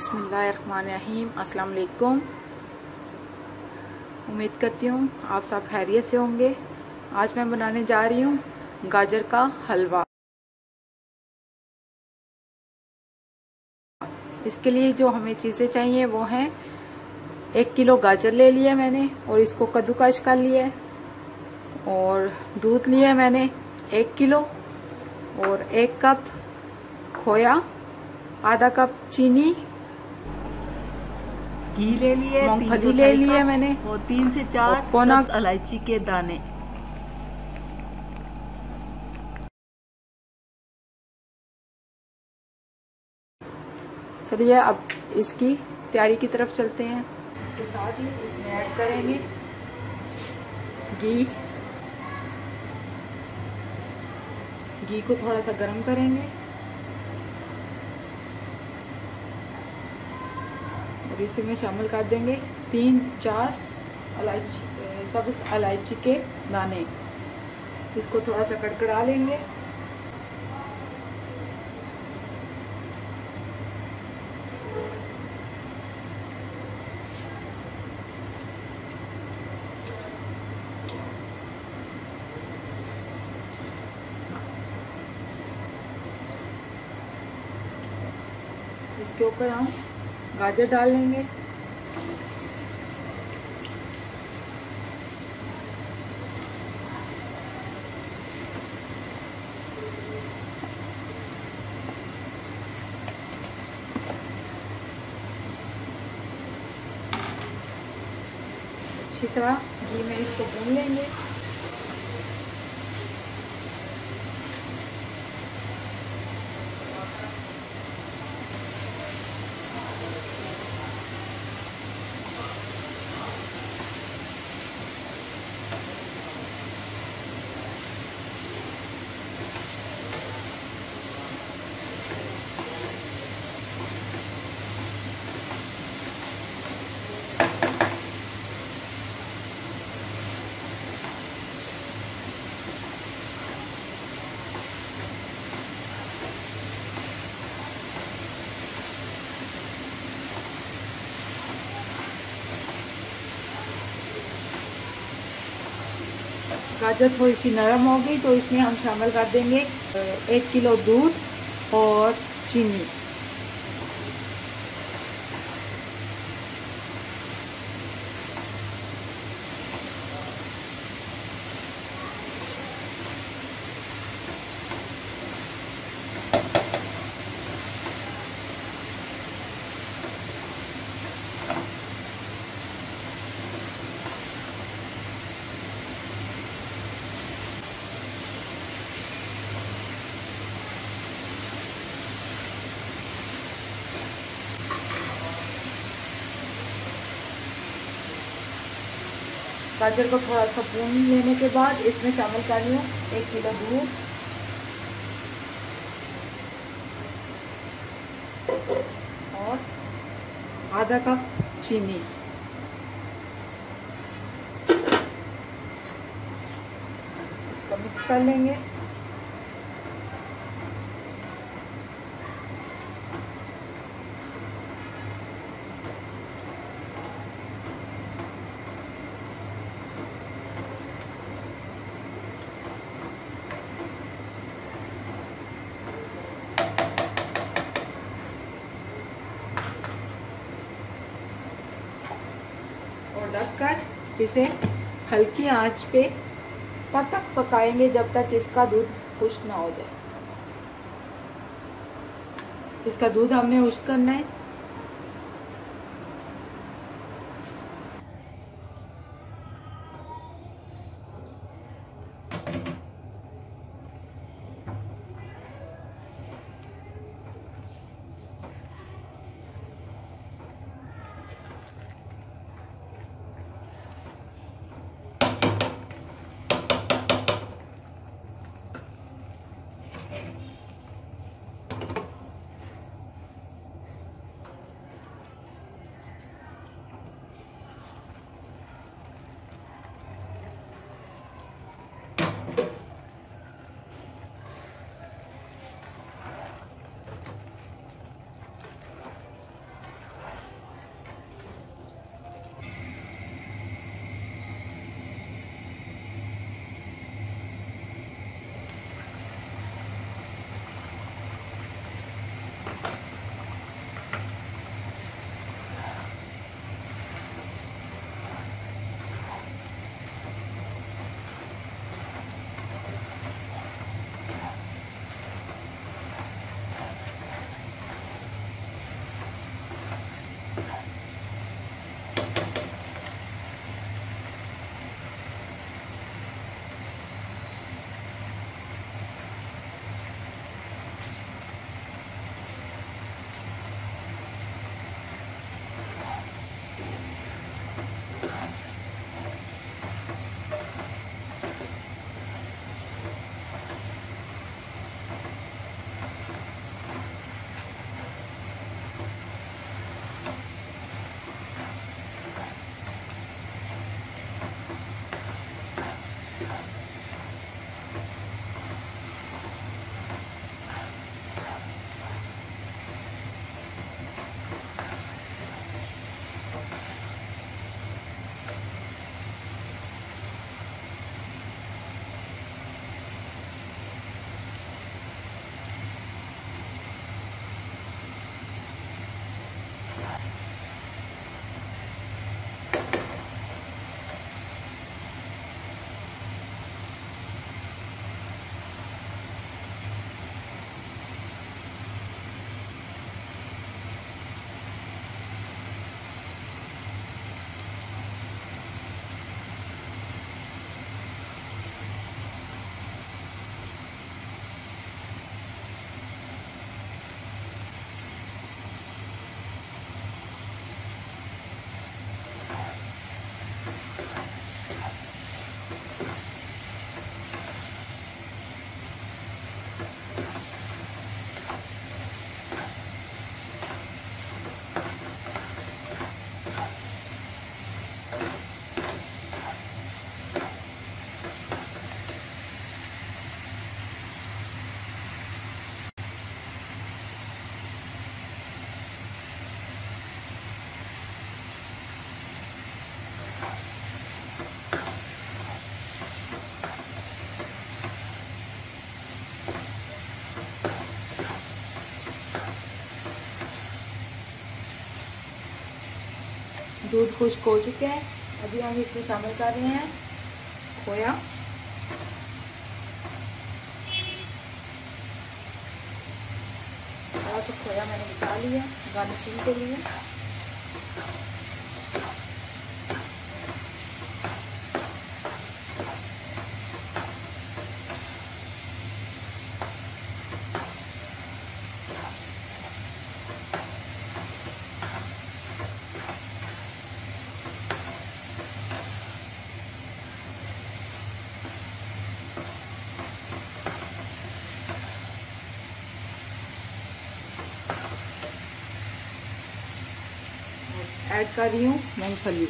बिस्मिल्लाहिर्रहमानिर्रहीम। अस्सलाम वालेकुम। उम्मीद करती हूँ आप सब खैरियत से होंगे। आज मैं बनाने जा रही हूँ गाजर का हलवा। इसके लिए जो हमें चीज़ें चाहिए वो हैं 1 किलो गाजर ले लिया मैंने और इसको कद्दूकस कर लिया है, और दूध लिया मैंने 1 किलो, और 1 कप खोया, आधा कप चीनी, घी ले लिए, मूंगफली ले लिए मैंने, और 3 से 4 सब्ज इलायची के दाने। चलिए अब इसकी तैयारी की तरफ चलते हैं। इसके साथ ही इसमें ऐड करेंगे घी को थोड़ा सा गर्म करेंगे और इसी में शामिल कर देंगे 3-4 सब्ज इलायची के दाने। इसको थोड़ा सा कड़कड़ा लेंगे। इसके ऊपर हम गाजर डाल लेंगे। अच्छी तरह घी में इसको भून लेंगे। गाजर थोड़ी सी नरम हो गई तो इसमें हम शामिल कर देंगे 1 किलो दूध और चीनी। गाजर को थोड़ा सा भून लेने के बाद इसमें शामिल कर लिया 1 किलो दूध और आधा कप चीनी। इसको मिक्स कर लेंगे। और ढककर इसे हल्की आंच पे तब तक पकाएंगे जब तक इसका दूध खुश्क ना हो जाए। इसका दूध हमने खुश्क करना है। दूध खुश्क हो चुके हैं। अभी हम इसमें शामिल कर रहे हैं खोया। तो खोया मैंने निकाल लिया गार्निशिंग के लिए। ऐड कर रही हूँ मूंगफली।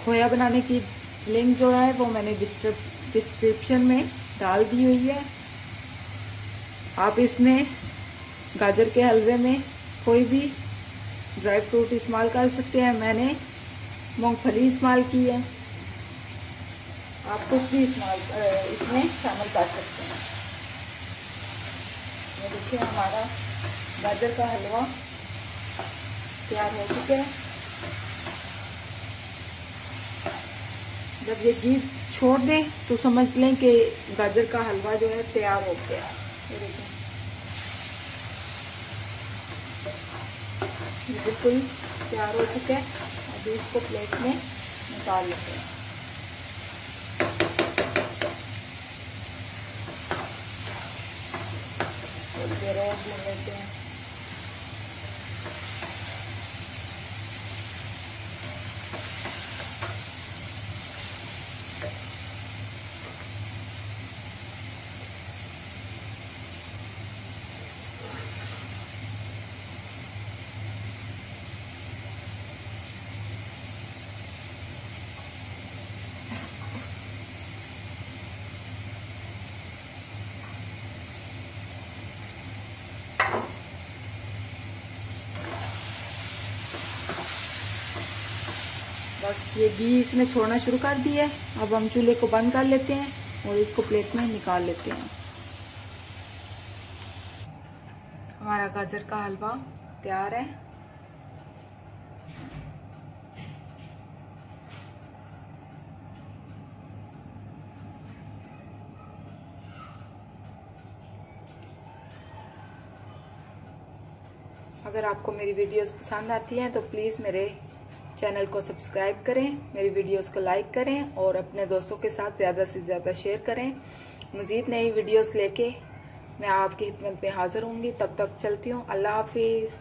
खोया बनाने की लिंक जो है वो मैंने डिस्क्रिप्शन में डाल दी हुई है। आप इसमें गाजर के हलवे में कोई भी ड्राई फ्रूट इस्तेमाल कर सकते हैं। मैंने मूंगफली इस्तेमाल की है। आप कुछ भी इस्तेमाल इसमें शामिल कर सकते हैं। ये देखिए हमारा गाजर का हलवा तैयार हो चुका है। जब ये घी छोड़ दे तो समझ लें कि गाजर का हलवा जो है तैयार हो गया। ये देखिए ये बिल्कुल तैयार हो चुका है। अभी इसको प्लेट में निकाल लेते हैं। थोड़ी देर और भून लेते हैं। बस ये घी इसने छोड़ना शुरू कर दिया है। अब हम चूल्हे को बंद कर लेते हैं और इसको प्लेट में निकाल लेते हैं। हमारा गाजर का हलवा तैयार है। अगर आपको मेरी वीडियोस पसंद आती हैं तो प्लीज़ मेरे चैनल को सब्सक्राइब करें, मेरी वीडियोस को लाइक करें और अपने दोस्तों के साथ ज़्यादा से ज़्यादा शेयर करें। मज़ीद नई वीडियोस लेके मैं आपकी खिदमत में हाजिर होंगी। तब तक चलती हूँ। अल्लाह हाफिज़।